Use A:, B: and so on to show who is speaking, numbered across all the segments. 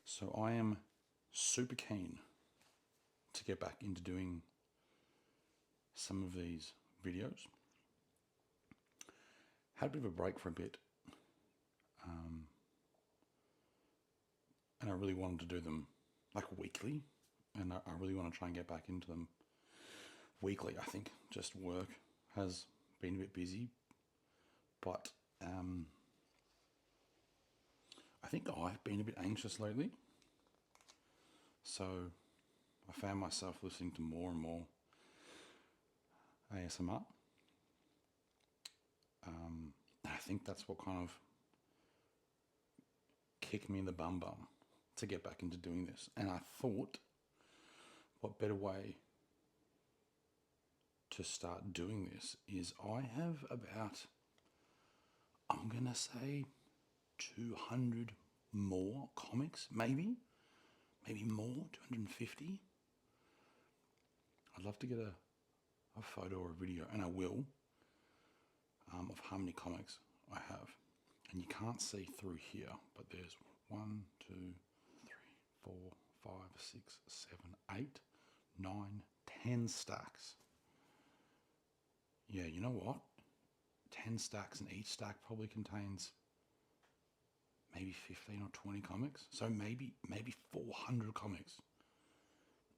A: So I am super keen to get back into doing some of these videos. Had a bit of a break for a bit, and I really wanted to do them like weekly, and I really want to try and get back into them weekly. I think just work has been a bit busy, but I think I've been a bit anxious lately, so I found myself listening to more and more ASMR. I think that's what kind of kicked me in the bum to get back into doing this. And I thought, what better way to start doing this is I have about, I'm going to say 200 more comics, maybe more, 250. I'd love to get a photo or a video, and I will, of how many comics I have. And you can't see through here, but there's 1, 2, 3, 4, 5, 6, 7, 8, 9, 10 stacks. Yeah, you know what? 10 stacks, and each stack probably contains maybe 15 or 20 comics. So maybe 400 comics.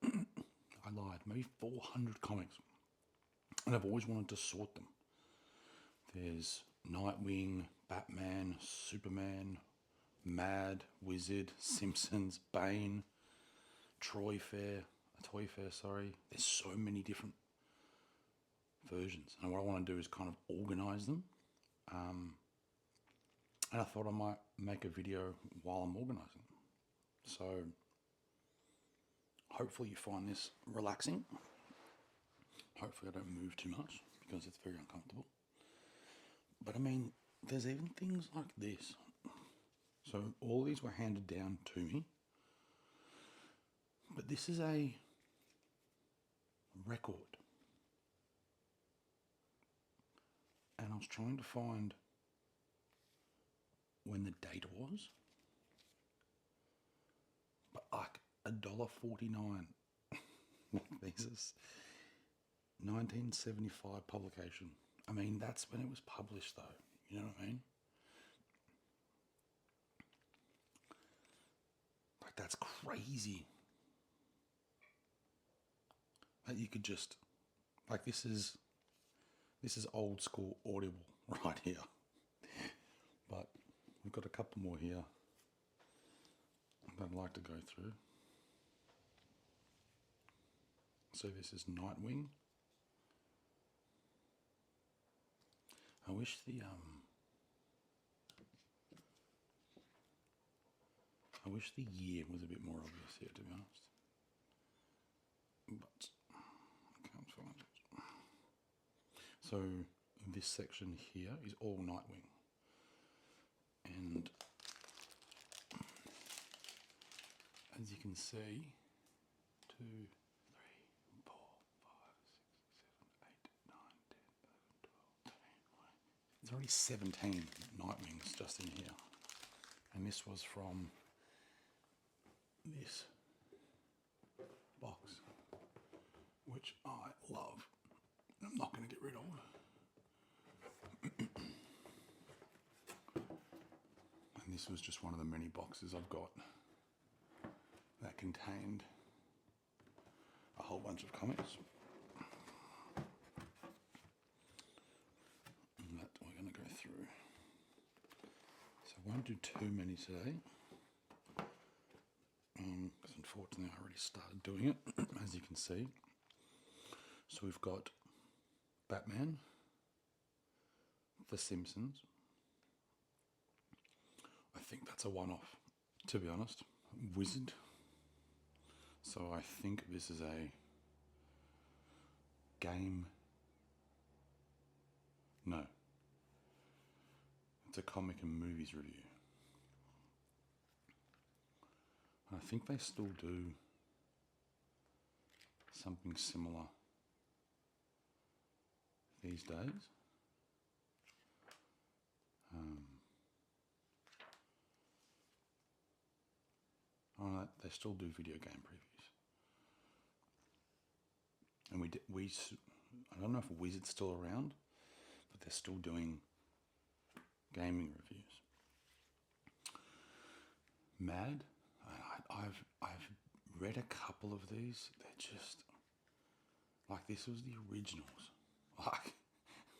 A: I lied, maybe 400 comics. And I've always wanted to sort them. There's Nightwing, Batman, Superman, Mad, Wizard, Simpsons, Bane, Toy Fair, sorry. There's so many different versions. And what I want to do is kind of organize them. And I thought I might make a video while I'm organizing. So hopefully you find this relaxing. Hopefully I don't move too much because it's very uncomfortable. But I mean, there's even things like this. So all these were handed down to me. But this is a record. And I was trying to find when the date was. But like $1.49. This is 1975 publication. I mean, that's when it was published, though. You know what I mean? Like, that's crazy. That you could just, like, this is old school Audible right here. But we've got a couple more here that I'd like to go through. So this is Nightwing. I wish the year was a bit more obvious here, to be honest. But I can't find it. So this section here is all Nightwing. And as you can see, 2, 3, 4, 5, 6, 7, 8, 9, 10, 11, 12, 13, 14. There's already 17 Nightwings just in here. And this was from this box, which I love. I'm not going to get rid of. And this was just one of the many boxes I've got that contained a whole bunch of comics. And that we're going to go through. So I won't do too many today, because unfortunately I already started doing it, as you can see. So we've got Batman, The Simpsons. I think that's a one-off, to be honest. Wizard. So I think this is a game. No. It's a comic and movies review. I think they still do something similar these days. they still do video game previews. And I don't know if Wizard's still around, but they're still doing gaming reviews. Mad, I've read a couple of these. They're just like, this was the originals. Like,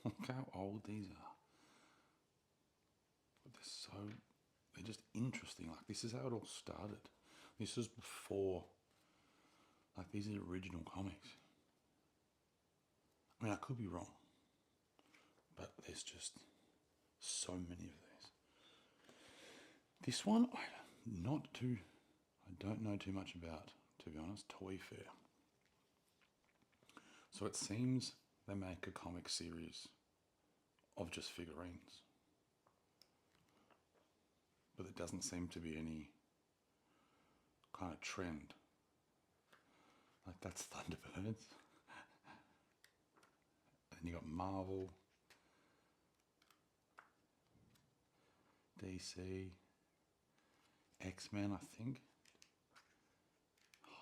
A: look how old these are. But they're just interesting. Like, this is how it all started. This was before, like, these are original comics. I mean, I could be wrong, but there's just so many of these. This one, I don't know too much about, to be honest. Toy Fair. So it seems they make a comic series of just figurines, but there doesn't seem to be any kind of trend. Like, that's Thunderbirds. And you got Marvel, DC, X-Men, I think,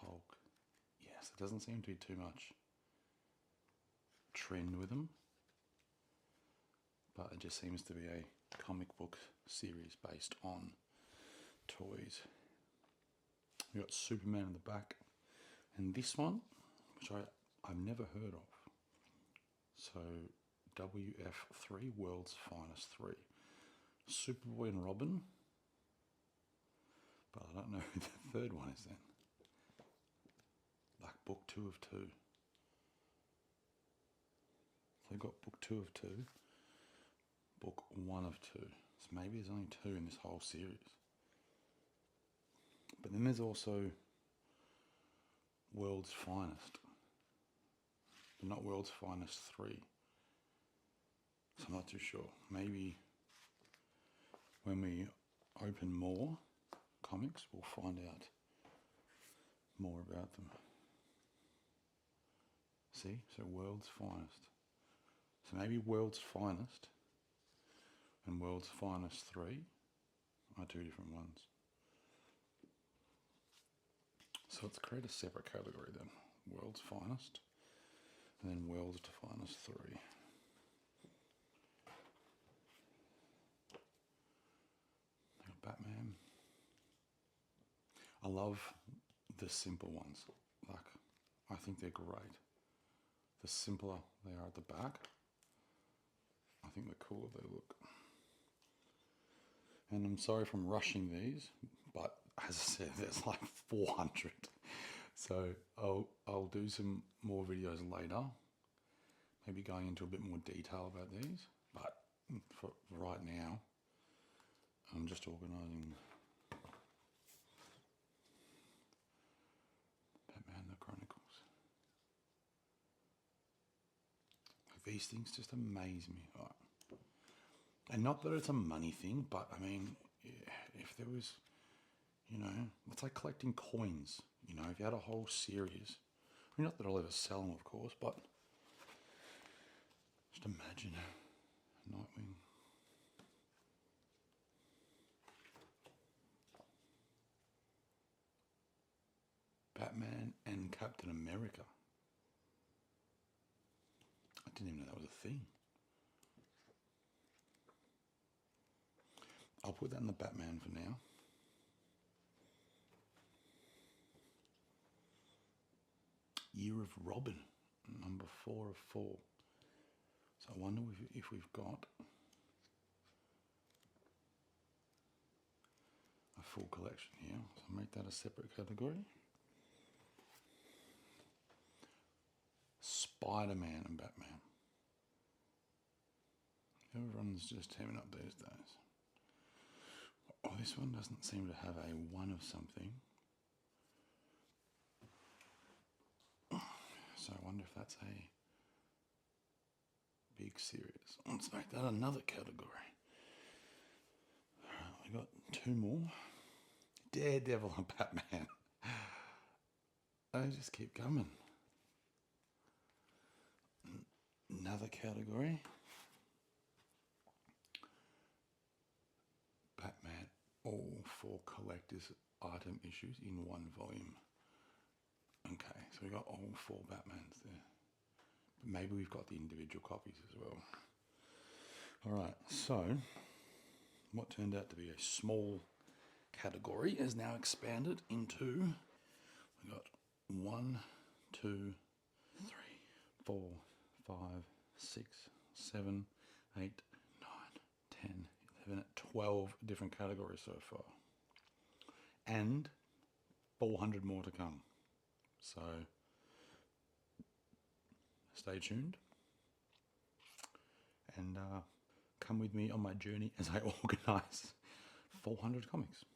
A: Hulk. Yes, there doesn't seem to be too much trend with them, but it just seems to be a comic book series based on toys. We got Superman in the back, and this one, which I've never heard of. So WF3, World's Finest 3. Superboy and Robin, but I don't know who the third one is then. Like book 2 of 2. So they got book 2 of 2, book 1 of 2. So maybe there's only 2 in this whole series. But then there's also World's Finest, but not World's Finest 3. So I'm not too sure. Maybe when we open more comics, we'll find out more about them. See? So World's Finest. So maybe World's Finest and World's Finest 3 are 2 different ones. So let's create a separate category then. World's Finest and then World's Finest 3. Batman. I love the simple ones. Like, I think they're great. The simpler they are at the back, I think the cooler they look. And I'm sorry if I'm rushing these, but as I said, there's like 400. So I'll do some more videos later, maybe going into a bit more detail about these. But for right now, I'm just organising Batman the Chronicles. Like, these things just amaze me. Right. And not that it's a money thing, but I mean, if there was, it's like collecting coins. If you had a whole series, I mean, not that I'll ever sell them, of course, but just imagine Nightwing. Batman and Captain America. I didn't even know that was a thing. I'll put that in the Batman for now. Year of Robin, number 4 of 4. So I wonder if we've got a full collection here. So I'll make that a separate category. Spider-Man and Batman. Everyone's just teaming up these days. Oh, this one doesn't seem to have a 1 of something. So I wonder if that's a big series. Let's make that another category. Alright, we got 2 more. Daredevil and Batman. They just keep coming. Another category. Batman, all for collectors item issues in one volume. Okay, so we got all 4 Batmans there. But maybe we've got the individual copies as well. Alright, so what turned out to be a small category is now expanded into, we got 1, 2, 3, 4, 5, 6, 7, 8, 9, 10, 11, 12 different categories so far. And 400 more to come. So stay tuned and come with me on my journey as I organise 400 comics.